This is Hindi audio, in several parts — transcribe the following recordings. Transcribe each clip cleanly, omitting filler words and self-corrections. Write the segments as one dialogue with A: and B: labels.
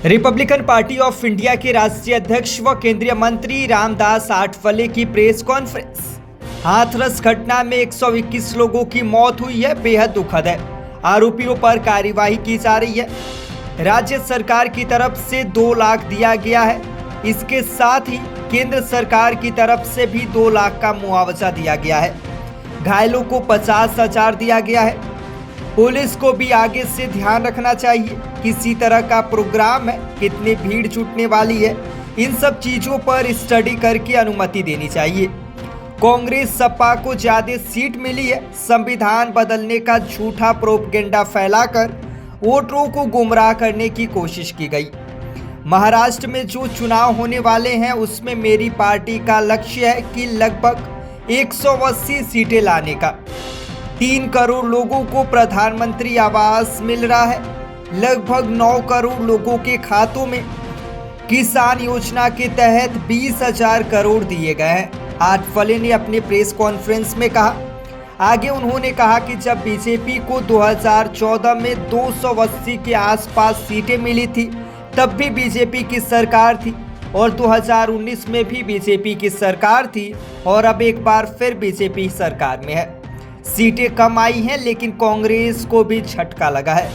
A: रिपब्लिकन पार्टी ऑफ इंडिया के राष्ट्रीय अध्यक्ष व केंद्रीय मंत्री रामदास आठवले की प्रेस कॉन्फ्रेंस। हाथरस घटना में 121 लोगों की मौत हुई है, बेहद दुखद है। आरोपियों पर कार्यवाही की जा रही है। राज्य सरकार की तरफ से 2 लाख दिया गया है। इसके साथ ही केंद्र सरकार की तरफ से भी 2 लाख का मुआवजा दिया गया है। घायलों को 50,000 दिया गया है। पुलिस को भी आगे से ध्यान रखना चाहिए, किसी तरह का प्रोग्राम है, कितनी भीड़ जुटने वाली है, इन सब चीजों पर स्टडी करके अनुमति देनी चाहिए। कांग्रेस सपा को ज्यादा सीट मिली है। संविधान बदलने का झूठा प्रोपगेंडा फैलाकर वोटरों को गुमराह करने की कोशिश की गई। महाराष्ट्र में जो चुनाव होने वाले हैं उसमें मेरी पार्टी का लक्ष्य है कि लगभग 180 सीटें लाने का। 3 करोड़ लोगों को प्रधानमंत्री आवास मिल रहा है। लगभग 9 करोड़ लोगों के खातों में किसान योजना के तहत 20,000 करोड़ दिए गए हैं, आठवले ने अपने प्रेस कॉन्फ्रेंस में कहा। आगे उन्होंने कहा कि जब बीजेपी को 2014 में 280 के आसपास सीटें मिली थी तब भी बीजेपी की सरकार थी और 2019 में भी बीजेपी की सरकार थी और अब एक बार फिर बीजेपी सरकार में है। सीटें कम आई हैं लेकिन कांग्रेस को भी झटका लगा है।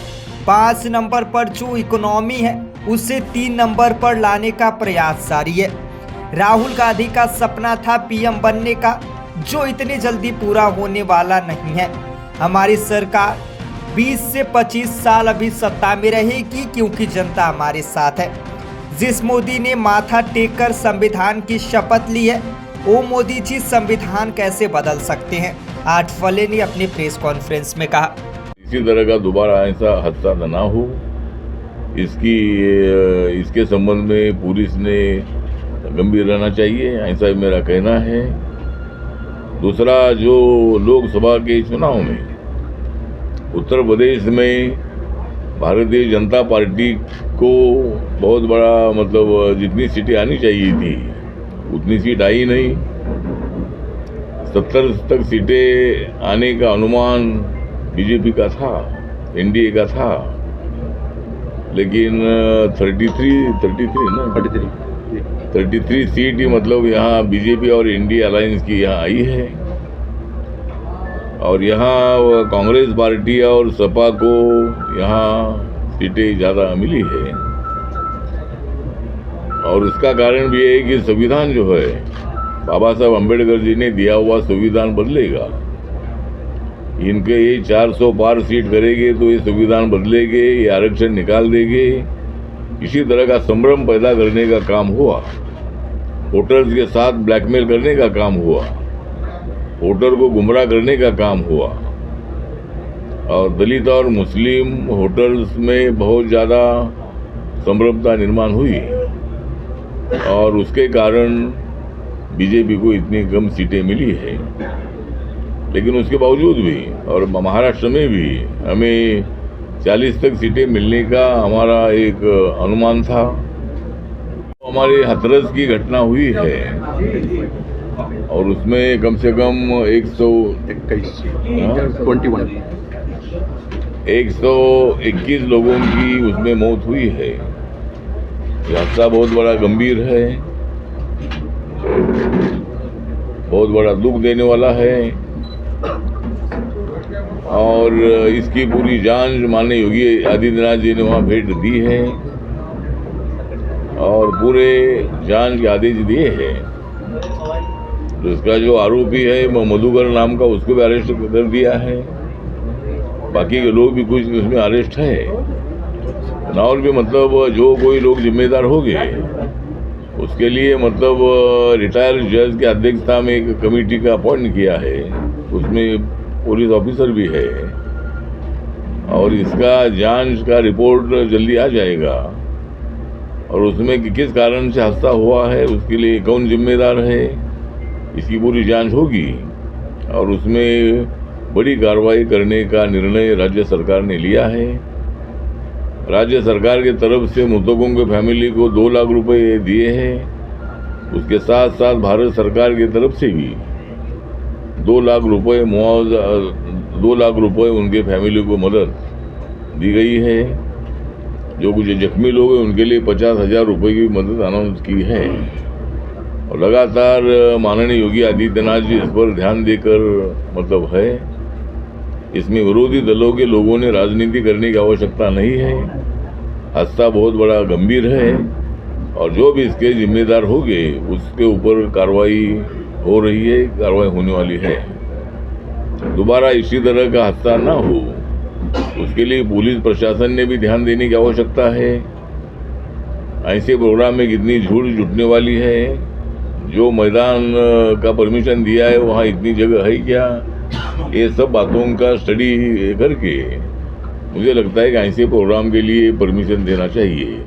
A: 5 नंबर पर जो इकोनॉमी है उसे 3 नंबर पर लाने का प्रयास जारी है। राहुल गांधी का सपना था पीएम बनने का, जो इतनी जल्दी पूरा होने वाला नहीं है। हमारी सरकार 20 से 25 साल अभी सत्ता में रहेगी क्योंकि जनता हमारे साथ है। जिस मोदी ने माथा टेक कर संविधान की शपथ ली है, वो मोदी जी संविधान कैसे बदल सकते हैं, आठवले ने अपनी प्रेस कॉन्फ्रेंस में कहा।
B: इसी तरह का दोबारा ऐसा हादसा न हो, इसके संबंध में पुलिस ने गंभीर रहना चाहिए, ऐसा मेरा कहना है। दूसरा, जो लोकसभा के चुनाव में उत्तर प्रदेश में भारतीय जनता पार्टी को बहुत बड़ा जितनी सीटें आनी चाहिए थी उतनी सीट आई नहीं। 70 तक सीटें आने का अनुमान बीजेपी का था, एनडीए का था, लेकिन 33 सीट ही यहाँ बीजेपी और एनडीए अलायंस की यहाँ आई है और यहाँ कांग्रेस पार्टी और सपा को यहाँ सीटें ज़्यादा मिली है। और उसका कारण भी है कि संविधान जो है बाबा साहब अम्बेडकर जी ने दिया हुआ संविधान बदलेगा। इनके ये 400 पार सीट करेंगे तो ये संविधान बदलेंगे, ये आरक्षण निकाल देंगे। इसी तरह का संभ्रम पैदा करने का काम हुआ, वोटर्स के साथ ब्लैकमेल करने का काम हुआ, वोटर को गुमराह करने का काम हुआ और दलित और मुस्लिम वोटर्स में बहुत ज़्यादा संभ्रमता निर्माण हुई और उसके कारण बीजेपी को इतनी कम सीटें मिली है। लेकिन उसके बावजूद भी और महाराष्ट्र में भी हमें 40 तक सीटें मिलने का हमारा एक अनुमान था। हमारे हाथरस की घटना हुई है और उसमें कम से कम 121 लोगों की उसमें मौत हुई है। यह हादसा बहुत बड़ा गंभीर है, बहुत बड़ा दुख देने वाला है और इसकी पूरी जांच माननीय योगी आदित्यनाथ जी ने वहाँ भेज दी है और पूरे जांच के आदेश दिए हैं। उसका जो आरोपी है वो मधुकर नाम का, उसको भी अरेस्ट कर दिया है। बाकी के लोग भी कुछ उसमें अरेस्ट है और भी जो कोई लोग जिम्मेदार हो गए उसके लिए रिटायर्ड जज के अध्यक्षता में एक कमेटी का अपॉइंट किया है, उसमें पुलिस ऑफिसर भी है और इसका जांच का रिपोर्ट जल्दी आ जाएगा और उसमें किस कारण से हादसा हुआ है, उसके लिए कौन जिम्मेदार है, इसकी पूरी जांच होगी और उसमें बड़ी कार्रवाई करने का निर्णय राज्य सरकार ने लिया है। राज्य सरकार की तरफ से मृतकों के फैमिली को 2 लाख रुपए दिए हैं। उसके साथ साथ भारत सरकार की तरफ से भी 2 लाख रुपए मुआवजा, 2 लाख रुपए उनके फैमिली को मदद दी गई है। जो कुछ जख्मी लोग हैं उनके लिए 50,000 रुपये की मदद अनाउंस की है। और लगातार माननीय योगी आदित्यनाथ जी इस पर ध्यान देकर मतलब है, इसमें विरोधी दलों के लोगों ने राजनीति करने की आवश्यकता नहीं है। हादसा बहुत बड़ा गंभीर है और जो भी इसके जिम्मेदार होंगे उसके ऊपर कार्रवाई हो रही है, कार्रवाई होने वाली है। दोबारा इसी तरह का हादसा ना हो उसके लिए पुलिस प्रशासन ने भी ध्यान देने की आवश्यकता है। ऐसे प्रोग्राम में कितनी झूठ जुटने वाली है, जो मैदान का परमिशन दिया है वहाँ इतनी जगह है क्या, ये सब बातों का स्टडी करके मुझे लगता है कि ऐसे प्रोग्राम के लिए परमिशन देना चाहिए।